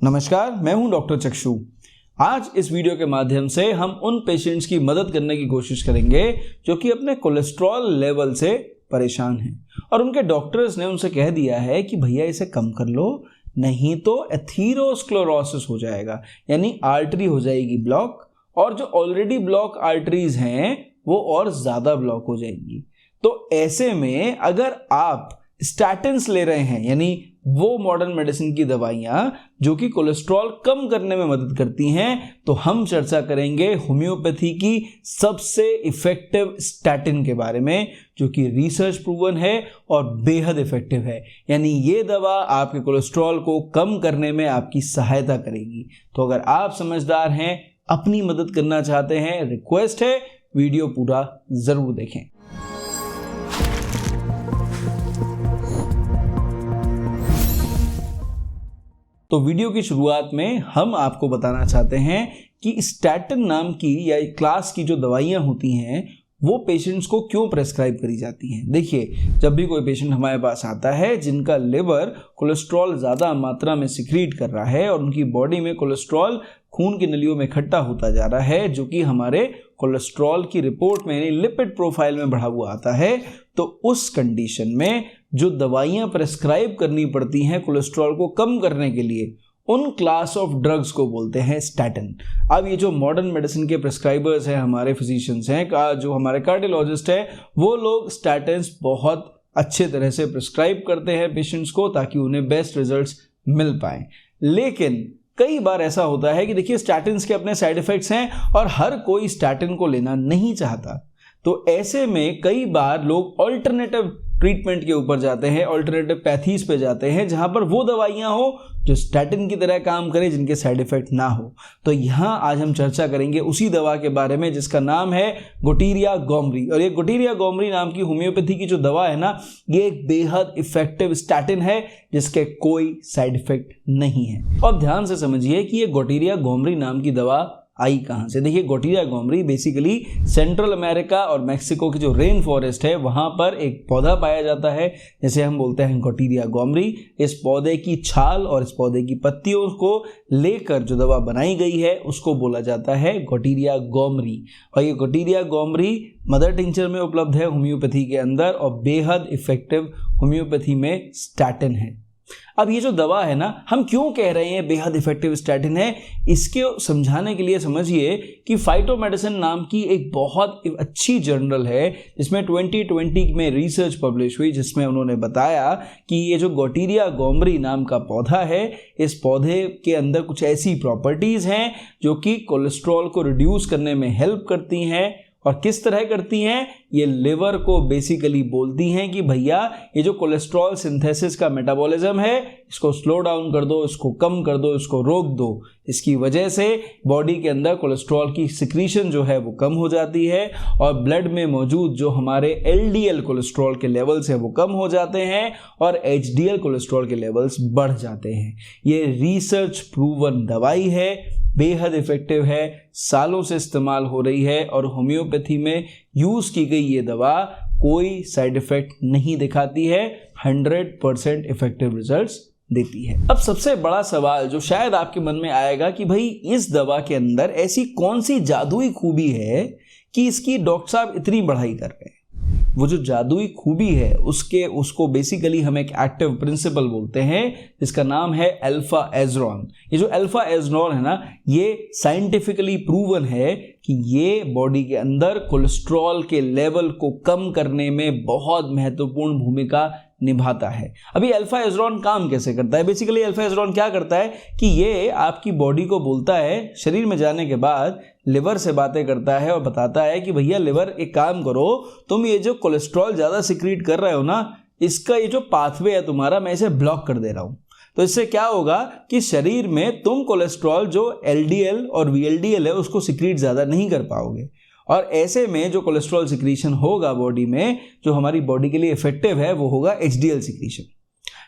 नमस्कार, मैं हूं डॉक्टर चक्षु। आज इस वीडियो के माध्यम से हम उन पेशेंट्स की मदद करने की कोशिश करेंगे जो कि अपने कोलेस्ट्रॉल लेवल से परेशान हैं और उनके डॉक्टर्स ने उनसे कह दिया है कि भैया इसे कम कर लो, नहीं तो एथीरोस्क्लेरोसिस हो जाएगा, यानी आर्टरी हो जाएगी ब्लॉक, और जो ऑलरेडी ब्लॉक आर्टरीज हैं वो और ज़्यादा ब्लॉक हो जाएंगी। तो ऐसे में अगर आप स्टैटिन्स ले रहे हैं, यानी वो मॉडर्न मेडिसिन की दवाइयाँ जो कि कोलेस्ट्रॉल कम करने में मदद करती हैं, तो हम चर्चा करेंगे होम्योपैथी की सबसे इफेक्टिव स्टैटिन के बारे में, जो कि रिसर्च प्रूवन है और बेहद इफेक्टिव है। यानी ये दवा आपके कोलेस्ट्रॉल को कम करने में आपकी सहायता करेगी। तो अगर आप समझदार हैं, अपनी मदद करना चाहते हैं, रिक्वेस्ट है वीडियो पूरा ज़रूर देखें। तो वीडियो की शुरुआत में हम आपको बताना चाहते हैं कि स्टैटिन नाम की या क्लास की जो दवाइयाँ होती हैं वो पेशेंट्स को क्यों प्रेस्क्राइब करी जाती हैं। देखिए, जब भी कोई पेशेंट हमारे पास आता है जिनका लिवर कोलेस्ट्रॉल ज़्यादा मात्रा में सिक्रीट कर रहा है और उनकी बॉडी में कोलेस्ट्रॉल खून की नलियों में इकट्ठा होता जा रहा है, जो कि हमारे कोलेस्ट्रॉल की रिपोर्ट में यानी लिपिड प्रोफाइल में बढ़ा हुआ आता है, तो उस कंडीशन में जो दवाइयाँ प्रेस्क्राइब करनी पड़ती हैं कोलेस्ट्रॉल को कम करने के लिए, उन क्लास ऑफ ड्रग्स को बोलते हैं स्टैटिन। अब ये जो मॉडर्न मेडिसिन के प्रिस्क्राइबर्स हैं, हमारे फिजिशियंस हैं, जो हमारे कार्डियोलॉजिस्ट हैं, वो लोग स्टैटिन्स बहुत अच्छे तरह से प्रिस्क्राइब करते हैं पेशेंट्स को ताकि उन्हें बेस्ट रिजल्ट्स मिल पाएँ। लेकिन कई बार ऐसा होता है कि देखिए, स्टैटिन्स के अपने साइड इफ़ेक्ट्स हैं और हर कोई स्टैटिन को लेना नहीं चाहता। तो ऐसे में कई बार लोग ऑल्टरनेटिव ट्रीटमेंट के ऊपर जाते हैं, ऑल्टरनेटिव पैथीज पे जाते हैं, जहां पर वो दवाइयां हो जो स्टैटिन की तरह काम करें, जिनके साइड इफेक्ट ना हो। तो यहां आज हम चर्चा करेंगे उसी दवा के बारे में जिसका नाम है गोटीरिया गॉमरी। और ये गोटीरिया गॉमरी नाम की होम्योपैथी की जो दवा है ना, ये एक बेहद इफेक्टिव स्टैटिन है जिसके कोई साइड इफेक्ट नहीं है। और ध्यान से समझिए कि ये गोटीरिया गॉमरी नाम की दवा आई कहाँ से। देखिए, गोटीरिया गॉमरी बेसिकली सेंट्रल अमेरिका और मैक्सिको की जो रेन फॉरेस्ट है वहाँ पर एक पौधा पाया जाता है, जैसे हम बोलते हैं गोटीरिया गॉमरी। इस पौधे की छाल और इस पौधे की पत्तियों को लेकर जो दवा बनाई गई है उसको बोला जाता है गोटीरिया गॉमरी। और ये गोटीरिया गॉमरी मदर टिंचर में उपलब्ध है होम्योपैथी के अंदर और बेहद इफेक्टिव होम्योपैथी में स्टैटिन है। अब ये जो दवा है ना, हम क्यों कह रहे हैं बेहद इफेक्टिव स्टैटिन है, इसके समझाने के लिए समझिए कि फाइटोमेडिसिन नाम की एक बहुत अच्छी जर्नल है जिसमें 2020 में रिसर्च पब्लिश हुई, जिसमें उन्होंने बताया कि ये जो गोटीरिया गॉमरी नाम का पौधा है, इस पौधे के अंदर कुछ ऐसी प्रॉपर्टीज़ हैं जो कि कोलेस्ट्रॉल को रिड्यूस करने में हेल्प करती हैं। और किस तरह करती हैं? ये लिवर को बेसिकली बोलती हैं कि भैया ये जो कोलेस्ट्रॉल सिंथेसिस का मेटाबॉलिज्म है, इसको स्लो डाउन कर दो, इसको कम कर दो, इसको रोक दो। इसकी वजह से बॉडी के अंदर कोलेस्ट्रॉल की सिक्रीशन जो है वो कम हो जाती है और ब्लड में मौजूद जो हमारे LDL कोलेस्ट्रॉल के लेवल्स हैं वो कम हो जाते हैं और HDL कोलेस्ट्रॉल के लेवल्स बढ़ जाते हैं। ये रिसर्च प्रूवन दवाई है, बेहद इफेक्टिव है, सालों से इस्तेमाल हो रही है और होम्योपैथी में यूज़ की गई ये दवा कोई साइड इफ़ेक्ट नहीं दिखाती है, 100% इफेक्टिव रिजल्ट्स देती है। अब सबसे बड़ा सवाल जो शायद आपके मन में आएगा कि भाई इस दवा के अंदर ऐसी कौन सी जादुई खूबी है कि इसकी डॉक्टर साहब इतनी बढ़ाई कर रहे हैं। वो जो जादुई खूबी है उसको बेसिकली हम एक एक्टिव प्रिंसिपल बोलते हैं जिसका नाम है अल्फा एज़रोन। ये जो अल्फा एज़रोन है ना, ये साइंटिफिकली प्रूवन है कि ये बॉडी के अंदर कोलेस्ट्रॉल के लेवल को कम करने में बहुत महत्वपूर्ण भूमिका निभाता है। अभी अल्फा एज़रोन काम कैसे करता है? बेसिकली अल्फा एज़रोन क्या करता है कि ये आपकी बॉडी को बोलता है, शरीर में जाने के बाद लिवर से बातें करता है और बताता है कि भैया लिवर एक काम करो, तुम ये जो कोलेस्ट्रॉल ज़्यादा सिक्रीट कर रहे हो ना, इसका ये जो पाथवे है तुम्हारा, मैं इसे ब्लॉक कर दे रहा हूँ। तो इससे क्या होगा कि शरीर में तुम कोलेस्ट्रॉल जो LDL और VLDL है उसको सिक्रीट ज़्यादा नहीं कर पाओगे और ऐसे में जो कोलेस्ट्रॉल सिक्रीशन होगा बॉडी में, जो हमारी बॉडी के लिए इफेक्टिव है, वो होगा HDL सिक्रीशन।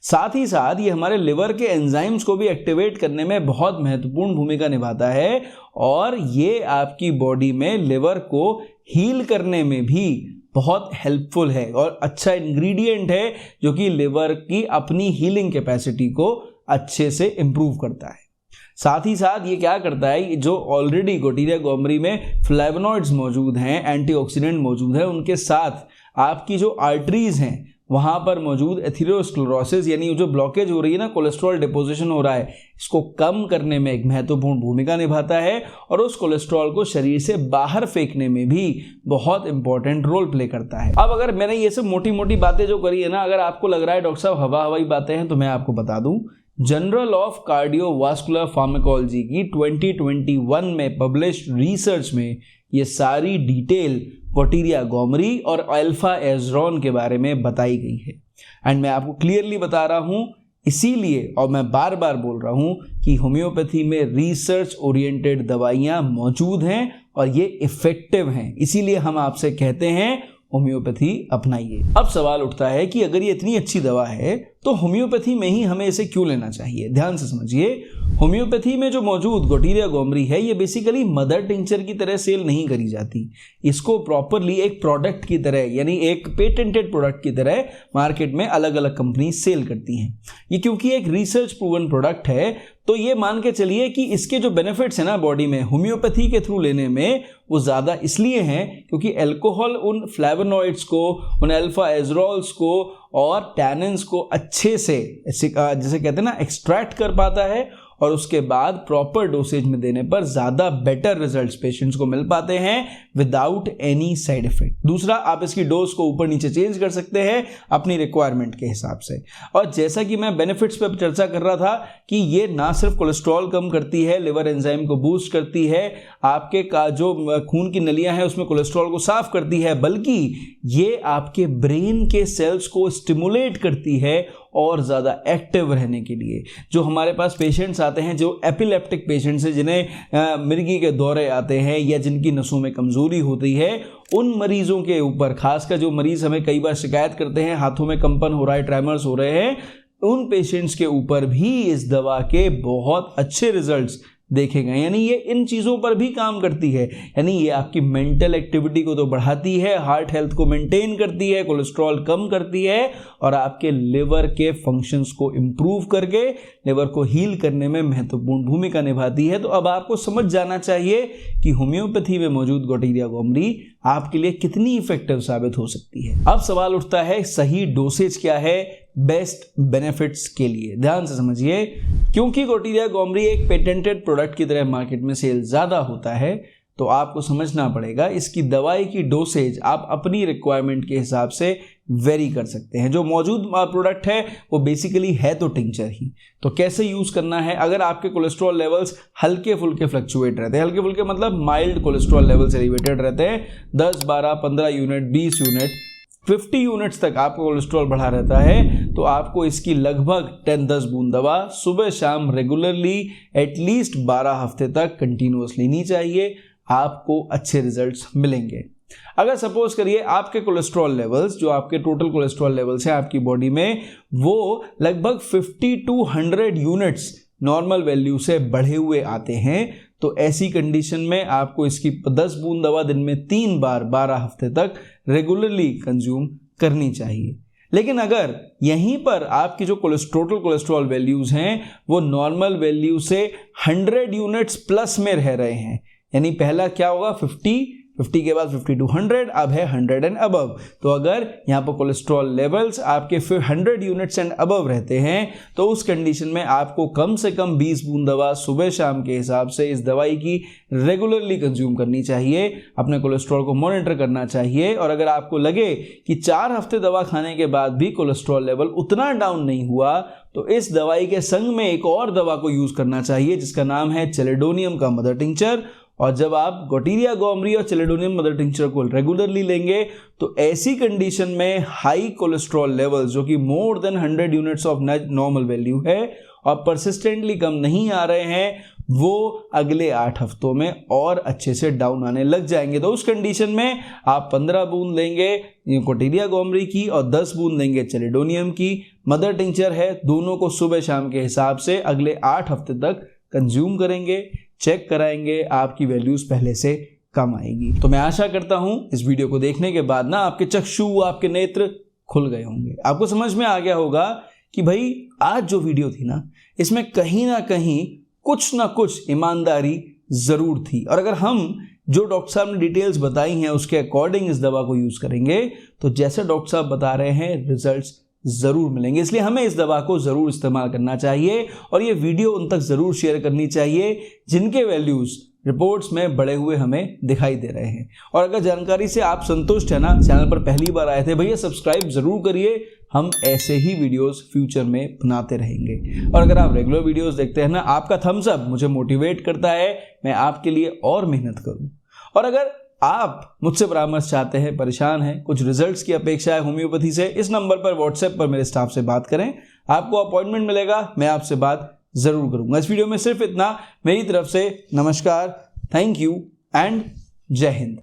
साथ ही साथ ये हमारे लिवर के एंजाइम्स को भी एक्टिवेट करने में बहुत महत्वपूर्ण भूमिका निभाता है और ये आपकी बॉडी में लिवर को हील करने में भी बहुत हेल्पफुल है और अच्छा इंग्रेडिएंट है जो कि लिवर की अपनी हीलिंग कैपेसिटी को अच्छे से इम्प्रूव करता है। साथ ही साथ ये क्या करता है, जो ऑलरेडी गोटीरिया गोमरी में फ्लेवोनॉइड्स मौजूद हैं, एंटीऑक्सीडेंट मौजूद है, उनके साथ आपकी जो आर्टरीज हैं वहां पर मौजूद एथेरोस्क्लेरोसिस यानी जो ब्लॉकेज हो रही है ना, कोलेस्ट्रॉल डिपोजिशन हो रहा है, इसको कम करने में एक महत्वपूर्ण भूमिका निभाता है और उस कोलेस्ट्रॉल को शरीर से बाहर फेंकने में भी बहुत इंपॉर्टेंट रोल प्ले करता है। अब अगर मैंने ये सब मोटी मोटी बातें जो करी है ना, अगर आपको लग रहा है डॉक्टर साहब हवाई बातें हैं, तो मैं आपको बता दूं, जर्नल ऑफ कार्डियोवास्कुलर फार्माकोलॉजी की 2021 में पब्लिश्ड रिसर्च में ये सारी डिटेल गोटीरिया गोमरी और अल्फा एजरॉन के बारे में बताई गई है। एंड मैं आपको क्लियरली बता रहा हूं, इसीलिए और मैं बार बार बोल रहा हूं कि होम्योपैथी में रिसर्च ओरिएंटेड दवाइयां मौजूद हैं और ये इफेक्टिव हैं, इसीलिए हम आपसे कहते हैं होम्योपैथी अपनाइए। अब सवाल उठता है कि अगर ये इतनी अच्छी दवा है तो होम्योपैथी में ही हमें इसे क्यों लेना चाहिए। ध्यान से समझिए, होम्योपैथी में जो मौजूद गोटीरिया गोमरी है ये बेसिकली मदर टिंचर की तरह सेल नहीं करी जाती। इसको प्रॉपरली एक प्रोडक्ट की तरह यानी एक पेटेंटेड प्रोडक्ट की तरह मार्केट में अलग अलग कंपनी सेल करती हैं। ये क्योंकि एक रिसर्च प्रूवन प्रोडक्ट है तो ये मान के चलिए कि इसके जो बेनिफिट्स हैं ना बॉडी में होम्योपैथी के थ्रू लेने में वो ज़्यादा इसलिए हैं क्योंकि अल्कोहल उन फ्लेवोनॉइड्स को, उन अल्फा एजरॉल्स को और टैनिन्स को अच्छे से जैसे कहते हैं ना एक्सट्रैक्ट कर पाता है और उसके बाद प्रॉपर डोसेज में देने पर ज़्यादा बेटर रिजल्ट्स पेशेंट्स को मिल पाते हैं विदाउट एनी साइड इफेक्ट। दूसरा, आप इसकी डोज को ऊपर नीचे चेंज कर सकते हैं अपनी रिक्वायरमेंट के हिसाब से। और जैसा कि मैं बेनिफिट्स पर चर्चा कर रहा था कि ये ना सिर्फ कोलेस्ट्रॉल कम करती है, लिवर एंजाइम को बूस्ट करती है, आपके का जो खून की नलियां हैं उसमें कोलेस्ट्रॉल को साफ करती है, बल्कि ये आपके ब्रेन के सेल्स को स्टिमुलेट करती है और ज़्यादा एक्टिव रहने के लिए। जो हमारे पास पेशेंट्स आते हैं जो एपिलेप्टिक पेशेंट्स हैं, जिन्हें मिर्गी के दौरे आते हैं या जिनकी नसों में कमज़ोरी होती है, उन मरीज़ों के ऊपर, खासकर जो मरीज़ हमें कई बार शिकायत करते हैं हाथों में कंपन हो रहा है, ट्रेमर्स हो रहे हैं, उन पेशेंट्स के ऊपर भी इस दवा के बहुत अच्छे रिजल्ट्स देखे गए। यानी ये इन चीज़ों पर भी काम करती है, यानी ये आपकी मेंटल एक्टिविटी को तो बढ़ाती है, हार्ट हेल्थ को मेंटेन करती है, कोलेस्ट्रॉल कम करती है और आपके लिवर के फंक्शंस को इम्प्रूव करके लिवर को हील करने में महत्वपूर्ण भूमिका निभाती है। तो अब आपको समझ जाना चाहिए कि होम्योपैथी में मौजूद गोटीरिया गोमरी आपके लिए कितनी इफेक्टिव साबित हो सकती है। अब सवाल उठता है सही डोसेज क्या है बेस्ट बेनिफिट्स के लिए। ध्यान से समझिए, क्योंकि गोटीरिया गोमरी एक पेटेंटेड प्रोडक्ट की तरह मार्केट में सेल ज़्यादा होता है तो आपको समझना पड़ेगा इसकी दवाई की डोसेज आप अपनी रिक्वायरमेंट के हिसाब से वेरी कर सकते हैं। जो मौजूद प्रोडक्ट है वो बेसिकली है तो टिंचर ही, तो कैसे यूज़ करना है। अगर आपके कोलेस्ट्रॉल लेवल्स हल्के फुल्के फ्लक्चुएट रहते हैं, हल्के फुल्के मतलब माइल्ड कोलेस्ट्रॉल लेवल्स एलिवेटेड रहते हैं, 10, 12, 15 यूनिट, 20 यूनिट, 50 यूनिट्स तक आपका कोलेस्ट्रॉल बढ़ा रहता है, तो आपको इसकी लगभग 10-10 बूंद दवा सुबह शाम रेगुलरली एटलीस्ट 12 हफ्ते तक कंटिन्यूअस लेनी चाहिए, आपको अच्छे रिजल्ट्स मिलेंगे। अगर सपोज करिए आपके कोलेस्ट्रॉल लेवल्स, जो आपके टोटल कोलेस्ट्रॉल लेवल्स हैं आपकी बॉडी में, वो लगभग 50 to 100 यूनिट्स नॉर्मल वैल्यू से बढ़े हुए आते हैं, तो ऐसी कंडीशन में आपको इसकी 10 बूंद दवा दिन में 3 बार 12 हफ्ते तक रेगुलरली कंज्यूम करनी चाहिए। लेकिन अगर यहीं पर आपकी जो टोटल कोलेस्ट्रॉल वैल्यूज हैं वो नॉर्मल वैल्यू से 100 यूनिट्स प्लस में रह रहे हैं, यानी पहला क्या होगा 50 के बाद 50 to 100, अब है 100 एंड अबव, तो अगर यहाँ पर कोलेस्ट्रॉल लेवल्स आपके 100 यूनिट्स एंड अबव रहते हैं तो उस कंडीशन में आपको कम से कम 20 बूंद दवा सुबह शाम के हिसाब से इस दवाई की रेगुलरली कंज्यूम करनी चाहिए, अपने कोलेस्ट्रॉल को मॉनिटर करना चाहिए। और अगर आपको लगे कि 4 हफ्ते दवा खाने के बाद भी कोलेस्ट्रॉल लेवल उतना डाउन नहीं हुआ तो इस दवाई के संग में एक और दवा को यूज़ करना चाहिए जिसका नाम है चेलिडोनियम का मदर टिंचर। और जब आप गोटीरिया गोमरी और चेलिडोनियम मदर टिंचर को रेगुलरली लेंगे तो ऐसी कंडीशन में हाई कोलेस्ट्रॉल लेवल्स जो कि more than 100 units of normal value है और परसिस्टेंटली कम नहीं आ रहे हैं, वो अगले 8 हफ्तों में और अच्छे से डाउन आने लग जाएंगे। तो उस कंडीशन में आप 15 बूंद लेंगे गोटीरिया गोमरी की और 10 बूंद लेंगे चेलिडोनियम की। मदर टिंचर है, दोनों को सुबह शाम के हिसाब से अगले 8 हफ्ते तक कंज्यूम करेंगे, चेक कराएंगे, आपकी वैल्यूज पहले से कम आएगी। तो मैं आशा करता हूं इस वीडियो को देखने के बाद ना आपके चक्षु, आपके नेत्र खुल गए होंगे, आपको समझ में आ गया होगा कि भाई आज जो वीडियो थी ना इसमें कहीं ना कहीं कुछ ना कुछ ईमानदारी ज़रूर थी। और अगर हम जो डॉक्टर साहब ने डिटेल्स बताई हैं उसके अकॉर्डिंग इस दवा को यूज़ करेंगे तो जैसे डॉक्टर साहब बता रहे हैं रिजल्ट्स ज़रूर मिलेंगे। इसलिए हमें इस दवा को ज़रूर इस्तेमाल करना चाहिए और ये वीडियो उन तक ज़रूर शेयर करनी चाहिए जिनके वैल्यूज़ रिपोर्ट्स में बढ़े हुए हमें दिखाई दे रहे हैं। और अगर जानकारी से आप संतुष्ट हैं ना, चैनल पर पहली बार आए थे, भैया सब्सक्राइब ज़रूर करिए। हम ऐसे ही वीडियोस फ्यूचर में बनाते रहेंगे। और अगर आप रेगुलर वीडियोस देखते हैं ना, आपका थम्स अप मुझे मोटिवेट करता है मैं आपके लिए और मेहनत करूं। और अगर आप मुझसे परामर्श चाहते हैं, परेशान हैं, कुछ रिजल्ट्स की अपेक्षा है होम्योपैथी से, इस नंबर पर व्हाट्सएप पर मेरे स्टाफ से बात करें, आपको अपॉइंटमेंट मिलेगा, मैं आपसे बात ज़रूर करूंगा। इस वीडियो में सिर्फ इतना। मेरी तरफ से नमस्कार, थैंक यू एंड जय हिंद।